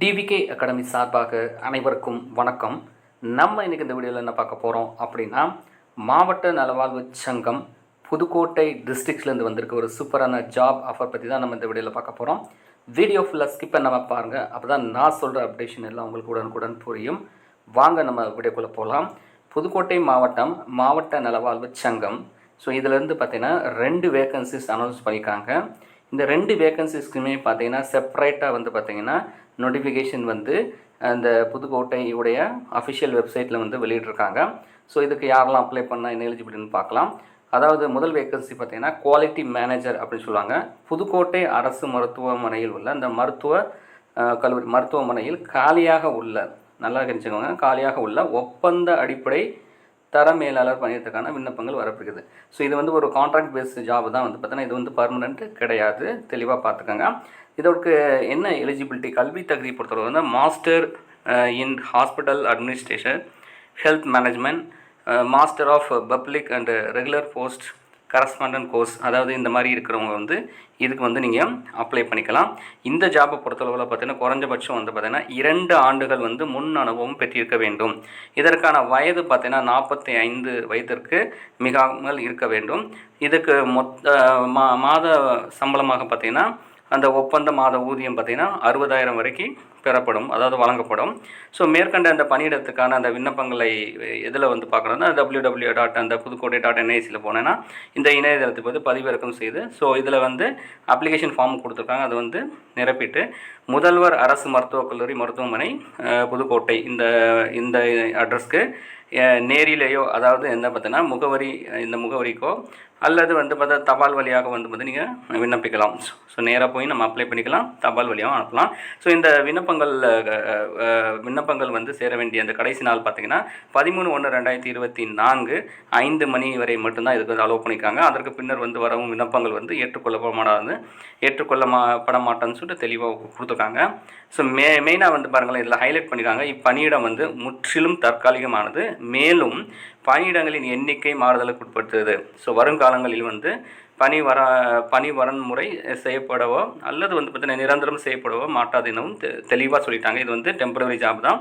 TVK academy சார்பாக அனைவருக்கும் வணக்கம். நம்ம இன்றைக்கி இந்த வீடியோவில் என்ன பார்க்க போகிறோம் அப்படின்னா, மாவட்ட நலவாழ்வு சங்கம் புதுக்கோட்டை டிஸ்ட்ரிக்ட்லேருந்து வந்திருக்க ஒரு சூப்பரான ஜாப் ஆஃபர் பற்றி தான் நம்ம இந்த வீடியோவில் பார்க்க போகிறோம். வீடியோ ஃபுல்லாக ஸ்கிப் பண்ணாமல் பாருங்கள், அப்போ தான் நான் சொல்கிற அப்டேஷன் எல்லாம் உங்களுக்கு உடனுக்குடன் புரியும். வாங்க நம்ம வீடியோக்குள்ளே போகலாம். புதுக்கோட்டை மாவட்ட நலவாழ்வு சங்கம். ஸோ இதிலேருந்து பார்த்திங்கன்னா 2 வேக்கன்சிஸ் அனௌன்ஸ் பண்ணியிருக்காங்க. இந்த 2 வேக்கன்சிஸ்க்குமே பார்த்திங்கன்னா செப்பரேட்டாக வந்து பார்த்திங்கன்னா நோட்டிஃபிகேஷன் வந்து அந்த புதுக்கோட்டையுடைய அஃபிஷியல் வெப்சைட்டில் வந்து வெளியிட்ருக்காங்க. ஸோ இதுக்கு யாரெல்லாம் அப்ளை பண்ணால் என்ன எலிஜிபிள்னு பார்க்கலாம். அதாவது முதல் வேக்கன்சி பார்த்திங்கன்னா குவாலிட்டி மேனேஜர் அப்படின்னு சொல்லுவாங்க. புதுக்கோட்டை அரசு மருத்துவமனையில் உள்ள அந்த மருத்துவமனையில் காலியாக உள்ள, நல்லா தெரிஞ்சுக்கோங்க, காலியாக உள்ள ஒப்பந்த அடிப்படை தர மேலாளர் பணியத்துக்கான விண்ணப்பங்கள் வரப்படுகிறது. ஸோ இது வந்து ஒரு கான்ட்ராக்ட் பேஸ்டு ஜாப் தான் வந்து பார்த்தீங்கன்னா, இது வந்து பர்மனெண்ட் கிடையாது, தெளிவாக பார்த்துக்கோங்க. இதற்கு என்ன எலிஜிபிலிட்டி, கல்வி தகுதி பொறுத்தவரை வந்து master in hospital administration, health management, master of public and regular post correspondent course, அதாவது இந்த மாதிரி இருக்கிறவங்க வந்து இதுக்கு வந்து நீங்கள் அப்ளை பண்ணிக்கலாம். இந்த ஜாப்பை பொறுத்தளவில் பார்த்தீங்கன்னா குறைஞ்சபட்சம் வந்து பார்த்தீங்கன்னா 2 ஆண்டுகள் வந்து முன் அனுபவம் பெற்றிருக்க வேண்டும். இதற்கான வயது பார்த்தீங்கன்னா 45 வயதிற்கு மிகாமல் இருக்க வேண்டும். இதுக்கு மாத சம்பளமாக பார்த்தீங்கன்னா அந்த ஒப்பந்த மாத ஊதியம் பார்த்திங்கன்னா 60,000 வரைக்கும் பெறப்படும், அதாவது வழங்கப்படும். ஸோ மேற்கண்ட அந்த பணியிடத்துக்கான அந்த விண்ணப்பங்களை எதில் வந்து பார்க்குறோன்னா www.புதுக்கோட்டை.nic போனேன்னா இந்த இணையதளத்துக்கு வந்து பதிவிறக்கம் செய்து, ஸோ இதில் வந்து அப்ளிகேஷன் ஃபார்ம் கொடுத்துருக்காங்க. அது வந்து நிரப்பிட்டு முதல்வர் அரசு மருத்துவக் கல்லூரி மருத்துவமனை புதுக்கோட்டை இந்த அட்ரஸ்க்கு நேரிலேயோ, அதாவது என்ன பார்த்தீங்கன்னா இந்த முகவரிக்கோ அல்லது வந்து பார்த்தா தபால் வழியாக வந்து பார்த்து நீங்கள் விண்ணப்பிக்கலாம். ஸோ நேராக போய் நம்ம அப்ளை பண்ணிக்கலாம், தபால் வழியாகவும் அனுப்பலாம். ஸோ இந்த விண்ணப்பங்கள் வந்து சேர வேண்டிய அந்த கடைசி நாள் பார்த்தீங்கன்னா 13/1/2024 5 மணி வரை மட்டும்தான் இதுக்கு வந்து அலோவ் பண்ணியிருக்காங்க. அதற்கு பின்னர் வந்து வரவும் விண்ணப்பங்கள் வந்து ஏற்றுக்கொள்ளப்பட மாட்டேன்னு சொல்லிட்டு தெளிவாக கொடுத்துருக்காங்க. ஸோ மெயினாக வந்து பாருங்களேன், இதில் ஹைலைட் பண்ணியிருக்காங்க, இப்பணியிடம் வந்து முற்றிலும் தற்காலிகமானது, மேலும் பணியிடங்களின் எண்ணிக்கை மாறுதலுக்கு உட்படுத்துது. ஸோ வருங்காலங்களில் வந்து பணி வரன்முறை செய்யப்படவோ அல்லது வந்து பார்த்தீங்கன்னா நிரந்தரம் செய்யப்படவோ மாட்டாது எனவும் தெளிவாக சொல்லிட்டாங்க. இது வந்து டெம்பரரி ஜாப் தான்,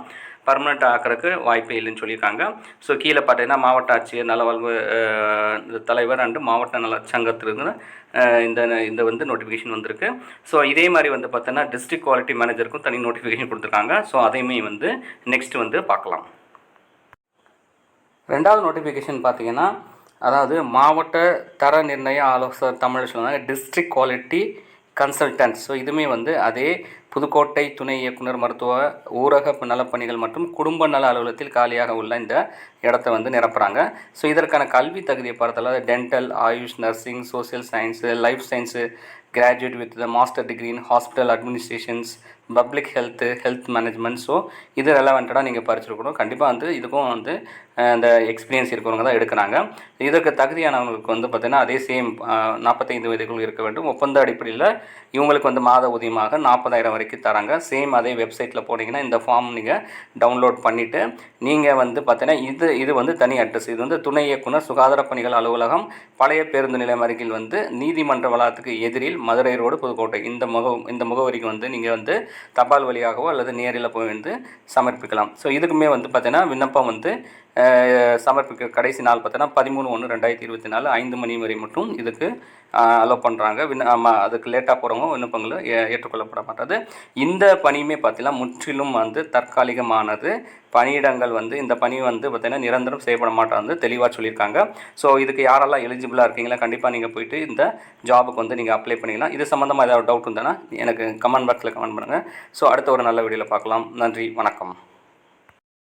பர்மனெண்ட் ஆக்கிறதுக்கு வாய்ப்பே இல்லைன்னு சொல்லியிருக்காங்க. ஸோ கீழே பார்த்தீங்கன்னா மாவட்ட ஆட்சியர், நலவாழ்வு தலைவர் அண்டு மாவட்ட நல சங்கத்திலிருந்து இந்த வந்து நோட்டிஃபிகேஷன் வந்திருக்கு. ஸோ இதே மாதிரி வந்து பார்த்தீங்கன்னா டிஸ்ட்ரிக்ட் குவாலிட்டி மேனேஜருக்கும் தனி நோட்டிஃபிகேஷன் கொடுத்துருக்காங்க. ஸோ அதையுமே வந்து நெக்ஸ்ட் வந்து பார்க்கலாம். 2வது நோட்டிஃபிகேஷன் பார்த்தீங்கன்னா, அதாவது மாவட்ட தர நிர்ணய ஆலோசகர், தமிழ் சொல்லுவாங்க டிஸ்ட்ரிக்ட் குவாலிட்டி கன்சல்டன்ட். ஸோ இதுவுமே வந்து அதே புதுக்கோட்டை துணை இயக்குனர் மருத்துவ ஊரக நலப்பணிகள் மற்றும் குடும்ப நல அலுவலகத்தில் காலியாக உள்ள இந்த இடத்த வந்து நிரப்புகிறாங்க. ஸோ இதற்கான கல்வி தகுதியை பார்த்தல dental, AYUSH, nursing, social science, life science graduate with the master degree in hospital administrations, public health management. So இது ரெலவெண்ட்டாக நீங்கள் படிச்சிருக்கணும். கண்டிப்பாக வந்து இதுக்கும் வந்து அந்த எக்ஸ்பீரியன்ஸ் இருக்கிறவங்க தான் எடுக்கிறாங்க. இதற்கு தகுதியானவங்களுக்கு வந்து பார்த்திங்கன்னா அதே சேம் 45 வயதுக்குள் இருக்க வேண்டும். ஒப்பந்த அடிப்படையில் இவங்களுக்கு வந்து மாத ஊதியமாக 40,000 வரைக்கும் தராங்க. சேம் அதே வெப்சைட்டில் போனீங்கன்னா இந்த ஃபார்ம் நீங்கள் டவுன்லோட் பண்ணிவிட்டு நீங்கள் வந்து பார்த்தீங்கன்னா இது வந்து தனி அட்ரஸ். இது வந்து துணை இயக்குனர் சுகாதார பணிகள் அலுவலகம், பழைய பேருந்து நிலையம் அருகில் வந்து நீதிமன்ற வளாகத்துக்கு எதிரில், மதுரை ரோடு, புதுக்கோட்டை. இந்த முகவரிக்கு வந்து நீங்கள் வந்து தபால் வழியாகவோ அல்லது நேரில் போய் வந்து சமர்ப்பிக்கலாம். ஸோ இதுக்குமே வந்து பார்த்தீங்கன்னா விண்ணப்பம் வந்து சமர்ப்பிக்க கடைசி நாள் பார்த்தீங்கன்னா 13/1/2024 5 மணி வரை மட்டும் இதுக்கு அலோவ் பண்ணுறாங்க. அதுக்கு லேட்டாக போகிறவங்க விண்ணப்பங்களும் ஏற்றுக்கொள்ளப்பட மாட்டாது. இந்த பணியுமே பார்த்தீங்கன்னா முற்றிலும் வந்து தற்காலிகமானது. பணியிடங்கள் வந்து இந்த பணி வந்து பார்த்திங்கன்னா நிரந்தரம் செய்யப்பட மாட்டாது தெளிவாக சொல்லியிருக்காங்க. ஸோ இதுக்கு யாரெல்லாம் எலிஜிபிளாக இருக்கீங்களா, கண்டிப்பாக நீங்கள் போயிட்டு இந்த ஜாபுக்கு வந்து நீங்கள் அப்ளை பண்ணிக்கலாம். இது சம்மந்தமாக ஏதாவது டவுட் இருந்ததுன்னா எனக்கு கமெண்ட் பாக்ஸில் கமெண்ட் பண்ணுங்கள். ஸோ அடுத்த ஒரு நல்ல வீடியோவில் பார்க்கலாம். நன்றி, வணக்கம்.